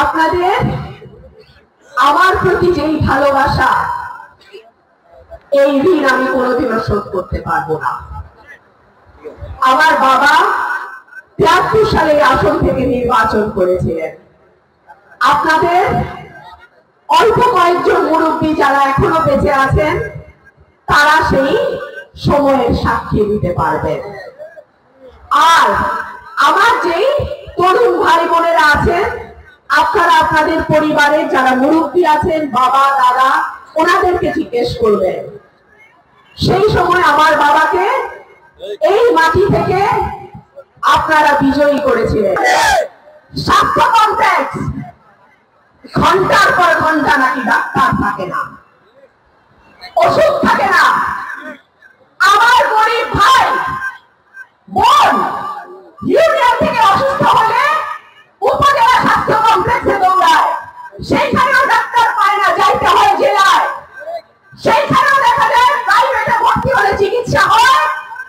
আপনাদের আমার প্রতি যেই ভালোবাসা, এই ঋণ আমি কোনোদিনও শোধ করতে পারবো না। আমার বাবা ৭৩ সালে আসন থেকে নির্বাচন করেছিলেন। আপনাদের অল্প কয়েকজন মুরব্বী যারা এখনো বেঁচে আছেন, তারা সেই সময়ের সাক্ষী দিতে পারবেন। আর আমার যেই তরুণ ভাই বোনেরা আছেন, আপনারা আপনাদের পরিবারের যারা মুরব্বী আছেন, বাবা দাদা, ওনাদেরকে জিজ্ঞেস করবেন সেই সময় আমার বাবাকে এই মাটি থেকে আপনারা বিজয়ী করেছিলেন। স্বাস্থ্য কমপ্লেক্স ঘন্টার পর ঘন্টা নাকি ডাক্তার থাকে না, ওষুধ থাকে না। আমার গরিব ভাই বোন ইউনিয়ন থেকে অসুস্থ হলে উপজেলা স্বাস্থ্য কমপ্লেক্সে দৌড়ায়, সেইখানেও ডাক্তার পায় না, যাইতে হয় জেলায়। সেইখানেও দেখা যায় প্রাইভেটে ভর্তি হলে চিকিৎসা হয়,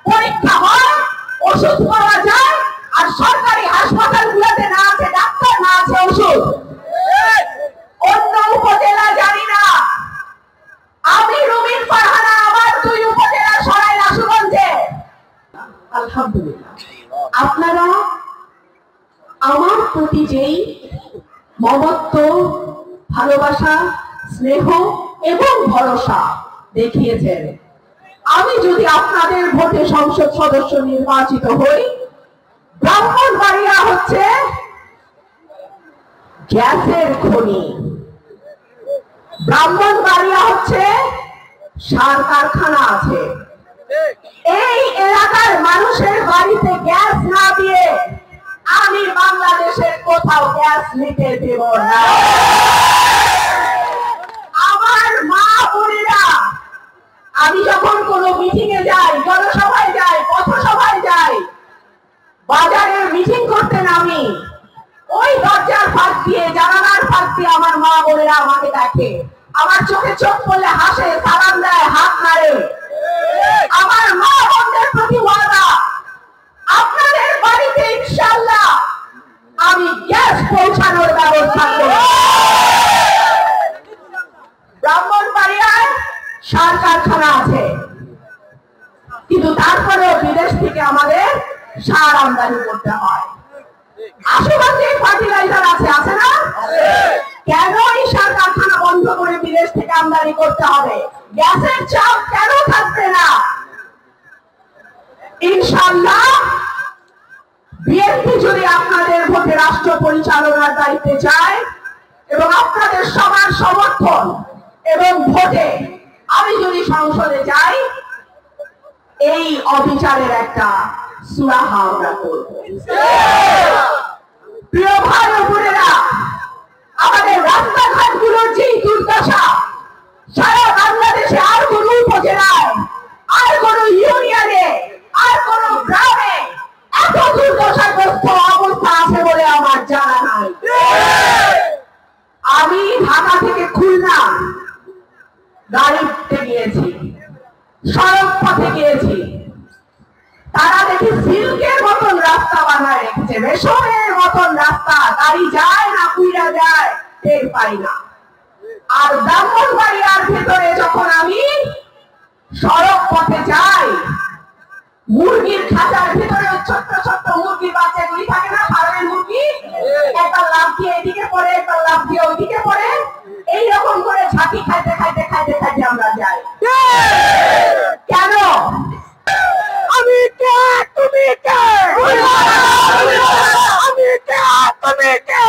পরীক্ষা হয়, ওষুধ পাওয়া যায়। আর সরকারি হাসপাতালগুলোতে না আছে ডাক্তার, না আছে ওষুধ। অন্য উপজেলা জানি না। আমি রুমিন ফারহানা, আমার 2 উপজেলা সরাইল আশুগঞ্জে। আলহামদুলিল্লাহ, আপনারা আমার প্রতি যেই মমত্ব, ভালোবাসা, স্নেহ এবং ভরসা দেখিয়েছেন, আমি যদি আপনাদের ভোটে সংসদ সদস্য নির্বাচিত হই, ব্রাহ্মণবাড়িয়া হচ্ছে গ্যাসের খনি, ব্রাহ্মণবাড়িয়া হচ্ছে সার কারখানা আছে। এই এলাকার মানুষের বাড়িতে গ্যাস না দিয়ে আমি বাংলাদেশের কোথাও গ্যাস নিতে দেব না। আমার মা বোনেরা, আমি যখন কোনো মিটিং এ যাই, জনসভায় যাই, পথসভায় যাই, বাজারে মিটিং করতে নামি, ওই দরজার ফাঁক দিয়ে, জানালার ফাঁক দিয়ে আমার মা বোনেরা আমাকে দেখে, আমার চোখে চোখ পড়লে হাসে, সালাম দেয়, হাত নাড়ে। আমার মা বোনদের প্রতি ওয়াদা, আপনাদের বাড়িতে ইনশাআল্লাহ আমি গ্যাস পৌঁছানোর ব্যবস্থা করব। ব্রাহ্মণবাড়িয়ায় সার কারখানা আছে, কিন্তু তারপরেও বিদেশ থেকে আমাদের সার আমদানি করতে হয়। আশুগঞ্জে ফার্টিলাইজার আছে না? কেন এই সার কারখানা বন্ধ করে বিদেশ থেকে আমদানি করতে হবে? গ্যাসের চাপ কেন থাকবে না? ইনশাআল্লাহ বিএনপি যদি আপনাদের ভোটে রাষ্ট্র পরিচালনার দায়িত্বে চায় এবং আপনাদের সবার সমর্থন এবং ভোটে আমি যদি সংসদে যাই, এই অবিচারের একটা সুরাহা আমরা করব। প্রিয় ভাই ও বোনেরা, আমাদের রাস্তাঘাটগুলোর যে দুর্দশা, সারা বাংলাদেশে আর কোন উপজেলায়, আর কোন ইউনিয়নে, আর কোন গ্রামে এত দুর্দশাগ্রস্ত অবস্থা আছে বলে আমার জানা নাই। আমি ঢাকা থেকে খুলনা গাড়িতে গিয়েছি, সড়ক পথে গিয়েছি, তারা দেখি সিল্কের মতন রাস্তা বানায় রেখেছে, রেশমের মতন রাস্তা, গাড়ি যায় না, কুইরা যায় টের পাই না। আর ব্রাহ্মণবাড়িয়ার ভেতরে যখন আমি সড়ক পথে যাই, মুরগির খাঁচার ভেতরে ছোট্ট ছোট্ট মুরগির বাচ্চাগুলি থাকে না, ফার্মের মুরগি, একটা লাফ দিয়ে এদিকে পড়ে, একটা লাফ দিয়ে ওইদিকে পড়ে, এইরকম করে ঝাঁকি খাইতে খাইতে খাইতে খাইতে আমরা যাই। কেন? আমি কে, তুমি কে? আমি কে, তুমি কে?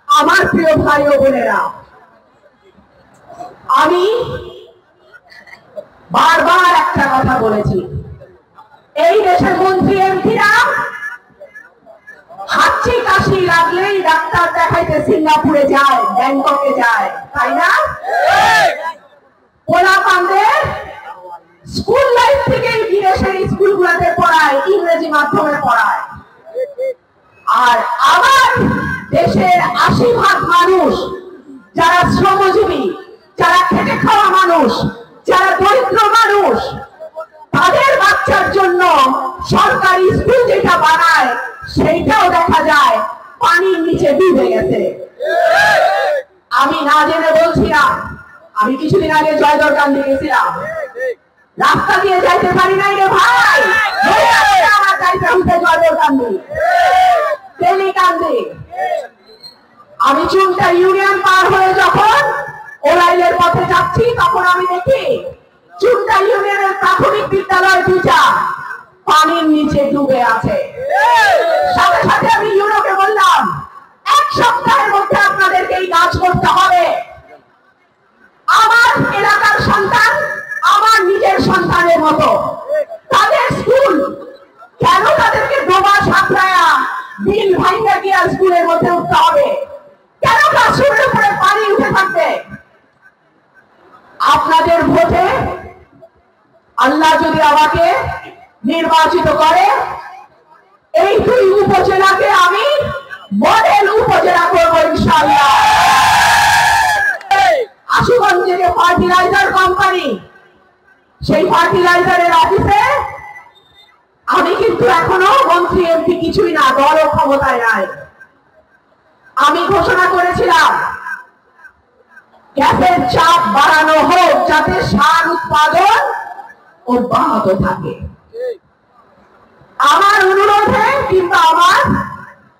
আমার প্রিয় ভাই ও বোনেরা, আমি বারবার একটা কথা বলেছি, এই দেশের মন্ত্রী এমপিরা হাঁচি কাশি লাগলেই ডাক্তার দেখাইতে সিঙ্গাপুরে যায়, ব্যাংককে যায়, তাই না? পোলাপানদের স্কুল লাইফ থেকেই বিদেশের স্কুলগুলোতে পড়ায়, ইংরেজি মাধ্যমে পড়ায়। আর আমার দেশের ৮০% মানুষ যারা শ্রমজীবী, যারা খেটে খাওয়া মানুষ, যারা দরিদ্র মানুষ, তাদের বাচ্চার জন্য সরকারি স্কুল যেটা বানায় সেইটাও দেখা যায় পানির নিচে ডুবে গেছে। আমি না জেনে বলছি না, আমি কিছুদিন আগে জয়দরকান্দি গেছিলাম, রাস্তা দিয়ে যাইতে পারি নাই রে ভাই, আমার যাইতে হচ্ছে জয়দরকান্দি, তেলিকান্দি। আমি চুনটা ইউনিয়ন পার হয়ে যখন ওলাইলের পথে যাচ্ছি তখন আমি দেখি চুনটা ইউনিয়নের প্রাথমিক বিদ্যালয় দুটা পানির নিচে ডুবে আছে। সাথে সাথে আমি ইউনোকে বললাম, এক সপ্তাহের মধ্যে আপনাদেরকে এই কাজ করতে হবে। আমার এলাকার সন্তান আমার নিজের সন্তানের মতো, তাদের স্কুল কেন তাদেরকে ডোবা সাঁতরায়া বিল ভাঙ্গা গিয়া স্কুলের মধ্যে উঠতে হবে? কেন ক্লাসরুমের উপরে পানি উঠে থাকবে? আপনাদের ভোটে আল্লাহ যদি আমাকে নির্বাচিত করে, এই দুই উপজেলাকে আমি মডেল উপজেলা করবো ইনশাআল্লাহ। আশুগঞ্জে যে ফার্টিলাইজার কোম্পানি, সেই ফার্টিলাইজারের অফিসে আমি কিন্তু এখনো মন্ত্রী এমপি কিছুই না, দল ক্ষমতায় নাই। আমি ঘোষণা করেছিলাম গ্যাসের চাপ বাড়ানো হোক যাতে সার উৎপাদন অব্যাহত থাকে। আমার অনুরোধে কিংবা আমার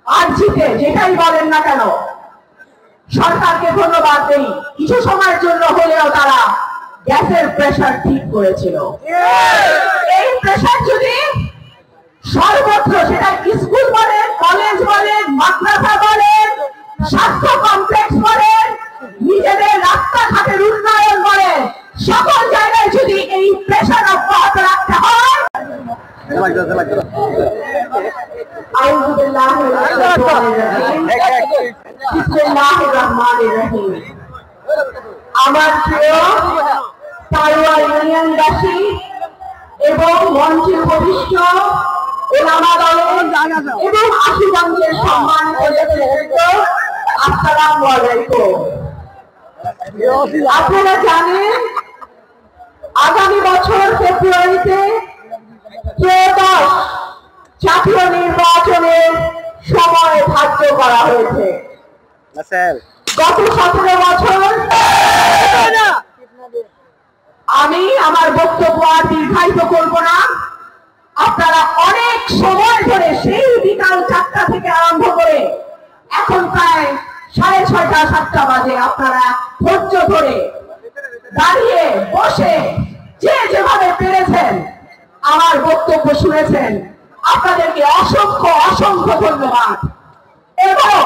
আর্জিতে যেটাই বলেন না কেন, সরকারকে ধন্যবাদ দেই, কিছু সময়ের জন্য হলেও তারা গ্যাসের প্রেসার ঠিক করেছিল। এই প্রেসার যদি সর্বত্র, সেটা স্কুল বলেন, কলেজ বলেন, মাদ্রাসা বলেন, স্বাস্থ্য কমপ্লেক্স বলেন, নিজেদের রাস্তাঘাটের উন্নয়ন বলেন, সকল জায়গায় যদি এই প্রেসার অব্যাহত রাখতে হয়, আমার প্রিয় তারুয়া ইউনিয়নবাসী এবং মঞ্চে উপবিষ্ট ওলামা দলের এবং আশুগঞ্জের সম্মানিত নেতৃবৃন্দ, আসসালামু আলাইকুম। আপনারা জানেন আগামী বছর ফেব্রুয়ারিতে ত্রয়োদশ জাতীয় নির্বাচনের সময় ধার্য করা হয়েছে। গত 17 বছর আমি আমার বক্তব্য আর দীর্ঘায়িত করব না। আপনারা অনেক সময় ধরে সেই বিকাল 4টা থেকে আরম্ভ করে এখন প্রায় 6:30 7টা বাজে আপনারা ধৈর্য ধরে দাঁড়িয়ে বসে যে যেভাবে পেরেছেন আমার বক্তব্য শুনেছেন, আপনাদেরকে অসংখ্য অসংখ্য ধন্যবাদ। এবং